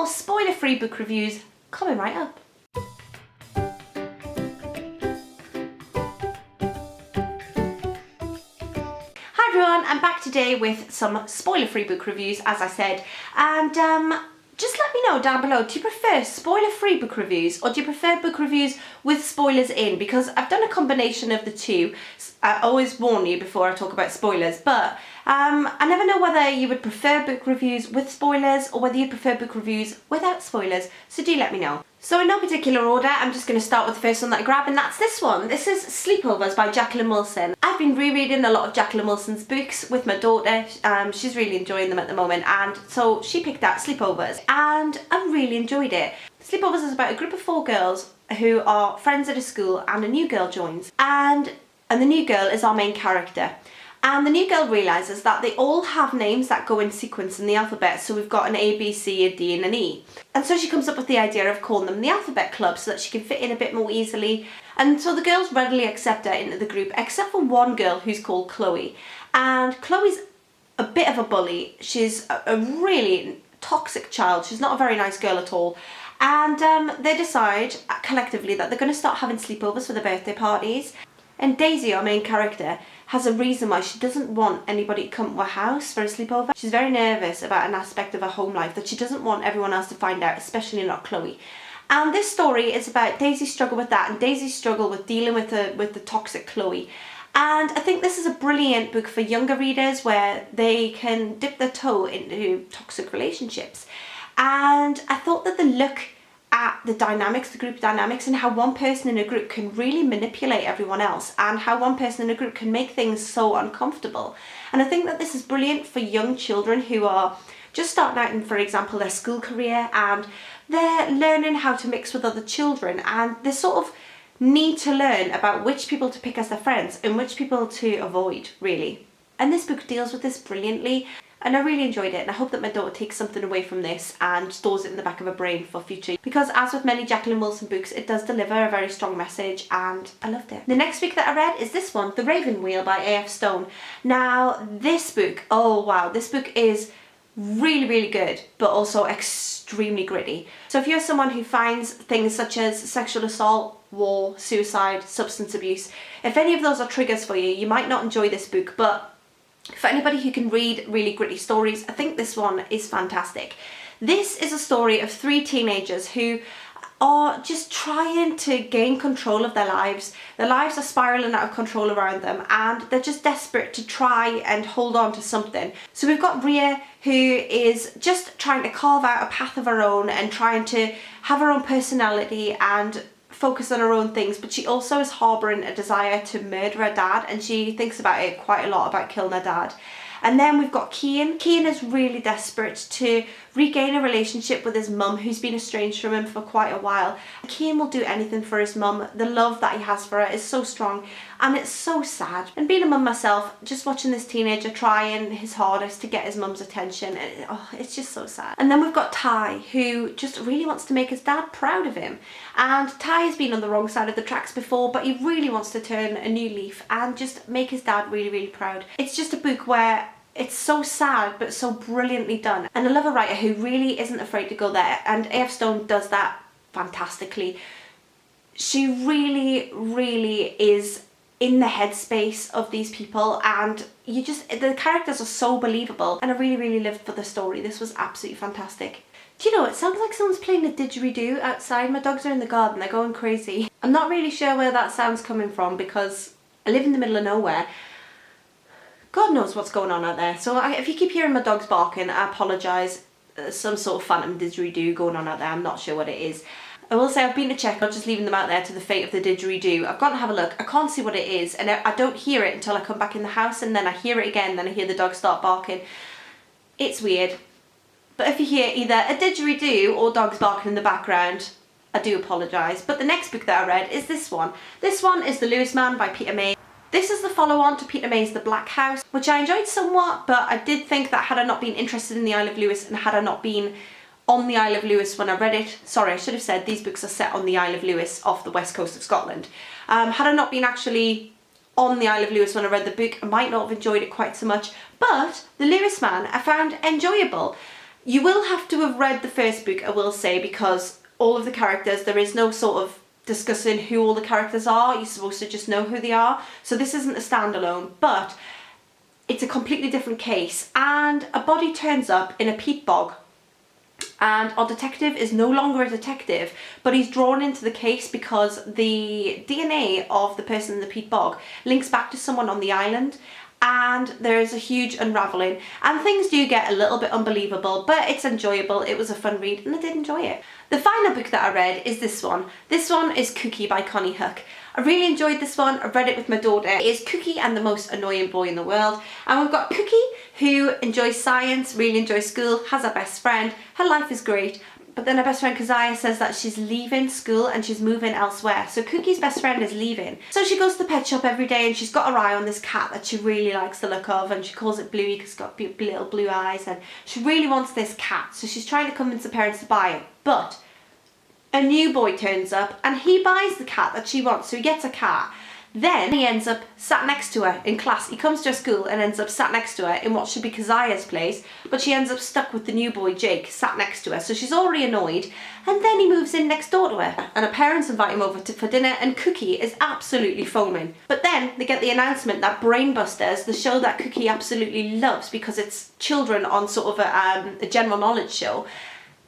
more spoiler-free book reviews coming right up. Hi everyone, I'm back today with some spoiler-free book reviews, as I said, and just let me know down below, do you prefer spoiler-free book reviews or do you prefer book reviews with spoilers in? Because I've done a combination of the two. I always warn you before I talk about spoilers, but I never know whether you would prefer book reviews with spoilers or whether you prefer book reviews without spoilers, so do let me know. So in no particular order, I'm just going to start with the first one that I grabbed, and that's this one. This is Sleepovers by Jacqueline Wilson. I've been rereading a lot of Jacqueline Wilson's books with my daughter. She's really enjoying them at the moment, and so she picked out Sleepovers, and I really enjoyed it. Sleepovers is about a group of 4 girls who are friends at a school, and a new girl joins, and the new girl is our main character. And the new girl realises that they all have names that go in sequence in the alphabet. So we've got an A, B, C, a D and an E. And so she comes up with the idea of calling them the Alphabet Club so that she can fit in a bit more easily. And so the girls readily accept her into the group, except for one girl who's called Chloe. And Chloe's a bit of a bully. She's a really toxic child. She's not a very nice girl at all. And they decide collectively that they're going to start having sleepovers for the birthday parties. And Daisy, our main character, has a reason why she doesn't want anybody to come to her house for a sleepover. She's very nervous about an aspect of her home life that she doesn't want everyone else to find out, especially not Chloe. And this story is about Daisy's struggle with that and Daisy's struggle with dealing with the toxic Chloe. And I think this is a brilliant book for younger readers where they can dip their toe into toxic relationships. And I thought that the look at the dynamics, the group dynamics, and how one person in a group can really manipulate everyone else, and how one person in a group can make things so uncomfortable. And I think that this is brilliant for young children who are just starting out in, for example, their school career, and they're learning how to mix with other children, and they sort of need to learn about which people to pick as their friends and which people to avoid, really. And this book deals with this brilliantly. And I really enjoyed it, and I hope that my daughter takes something away from this and stores it in the back of her brain for future. Because as with many Jacqueline Wilson books, it does deliver a very strong message, and I loved it. The next book that I read is this one, The Raven Wheel by A.F. Stone. Now, this book, oh wow, this book is really, really good, but also extremely gritty. So if you're someone who finds things such as sexual assault, war, suicide, substance abuse, if any of those are triggers for you, you might not enjoy this book, but for anybody who can read really gritty stories, I think this one is fantastic. This is a story of 3 teenagers who are just trying to gain control of their lives. Their lives are spiralling out of control around them, and they're just desperate to try and hold on to something. So we've got Rhea, who is just trying to carve out a path of her own and trying to have her own personality and focus on her own things, but she also is harbouring a desire to murder her dad, and she thinks about it quite a lot, about killing her dad. And then we've got Kian. Kian is really desperate to regain a relationship with his mum, who's been estranged from him for quite a while. Kian will do anything for his mum. The love that he has for her is so strong, and it's so sad. And being a mum myself, just watching this teenager trying his hardest to get his mum's attention, it's just so sad. And then we've got Ty, who just really wants to make his dad proud of him. And Ty has been on the wrong side of the tracks before, but he really wants to turn a new leaf and just make his dad really, really proud. It's just a book where it's so sad but so brilliantly done, and I love a writer who really isn't afraid to go there, and A.F. Stone does that fantastically. She really, really is in the headspace of these people, and the characters are so believable, and I really, really lived for the story. This was absolutely fantastic. Do you know, it sounds like someone's playing a didgeridoo outside. My dogs are in the garden, they're going crazy. I'm not really sure where that sound's coming from because I live in the middle of nowhere. God knows what's going on out there. So if you keep hearing my dogs barking, I apologise. There's some sort of phantom didgeridoo going on out there. I'm not sure what it is. I will say I've been to check, not just leaving them out there to the fate of the didgeridoo. I've gone to have a look. I can't see what it is, and I don't hear it until I come back in the house, and then I hear it again, then I hear the dogs start barking. It's weird. But if you hear either a didgeridoo or dogs barking in the background, I do apologise. But the next book that I read is this one. This one is The Lewis Man by Peter May. This is the follow-on to Peter May's The Black House, which I enjoyed somewhat, but I did think that had I not been interested in the Isle of Lewis and had I not been on the Isle of Lewis when I read it, sorry, I should have said these books are set on the Isle of Lewis off the west coast of Scotland. Had I not been actually on the Isle of Lewis when I read the book, I might not have enjoyed it quite so much, but The Lewis Man I found enjoyable. You will have to have read the first book, I will say, because all of the characters, there is no sort of discussing who all the characters are. You're supposed to just know who they are. So this isn't a standalone, but it's a completely different case. And a body turns up in a peat bog. And our detective is no longer a detective, but he's drawn into the case because the DNA of the person in the peat bog links back to someone on the island. And there is a huge unravelling, and things do get a little bit unbelievable, but it's enjoyable. It was a fun read and I did enjoy it. The final book that I read is this one. This one is Kooky by Connie Hook. I really enjoyed this one. I read it with my daughter. It is Kooky and the most annoying boy in the world. And we've got Kooky, who enjoys science, really enjoys school, has a best friend. Her life is great. But then her best friend Keziah says that she's leaving school and she's moving elsewhere. So Kooky's best friend is leaving. So she goes to the pet shop every day and she's got her eye on this cat that she really likes the look of, and she calls it Bluey because it's got little blue eyes, and she really wants this cat. So she's trying to convince the parents to buy it. But a new boy turns up and he buys the cat that she wants. So he gets a cat. Then he ends up sat next to her in class. He comes to her school and ends up sat next to her in what should be Keziah's place, but she ends up stuck with the new boy Jake sat next to her. So she's already annoyed, and then he moves in next door to her and her parents invite him over for dinner, and Kooky is absolutely foaming. But then they get the announcement that Brainbusters, the show that Kooky absolutely loves because it's children on sort of a general knowledge show,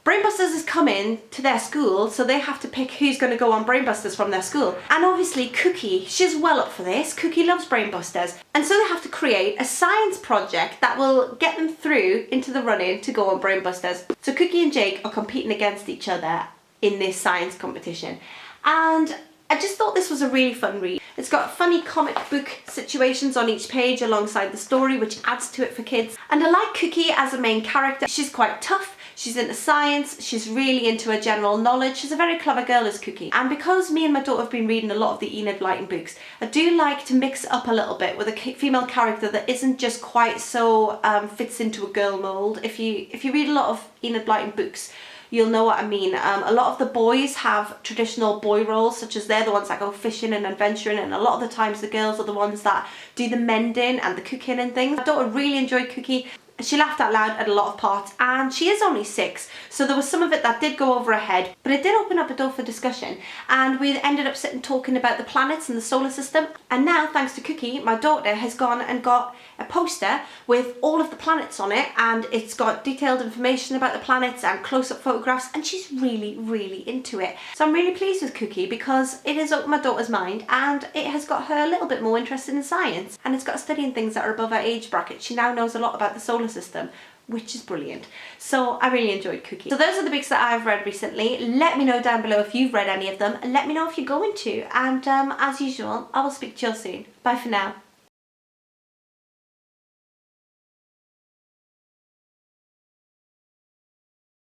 Brainbusters is coming to their school, so they have to pick who's going to go on Brainbusters from their school. And obviously Kooky, she's well up for this. Kooky loves Brainbusters. And so they have to create a science project that will get them through into the running to go on Brainbusters. So Kooky and Jake are competing against each other in this science competition. And I just thought this was a really fun read. It's got funny comic book situations on each page alongside the story, which adds to it for kids. And I like Kooky as a main character. She's quite tough. She's into science, she's really into her general knowledge. She's a very clever girl, is Kooky. And because me and my daughter have been reading a lot of the Enid Blyton books, I do like to mix it up a little bit with a female character that isn't just quite so fits into a girl mould. If you read a lot of Enid Blyton books, you'll know what I mean. A lot of the boys have traditional boy roles, such as they're the ones that go fishing and adventuring, and a lot of the times the girls are the ones that do the mending and the cooking and things. My daughter really enjoyed Kooky. She laughed out loud at a lot of parts, and she is only 6, so there was some of it that did go over her head, but it did open up a door for discussion, and we ended up sitting talking about the planets and the solar system. And now, thanks to Kooky, my daughter has gone and got a poster with all of the planets on it, and it's got detailed information about the planets and close-up photographs, and she's really, really into it. So I'm really pleased with Kooky because it has opened my daughter's mind, and it has got her a little bit more interested in science, and it's got her studying things that are above her age bracket. She now knows a lot about the solar system, which is brilliant. So I really enjoyed Kooky. So those are the books that I've read recently. Let me know down below if you've read any of them, and let me know if you're going to. And as usual, I will speak to you all soon. Bye for now.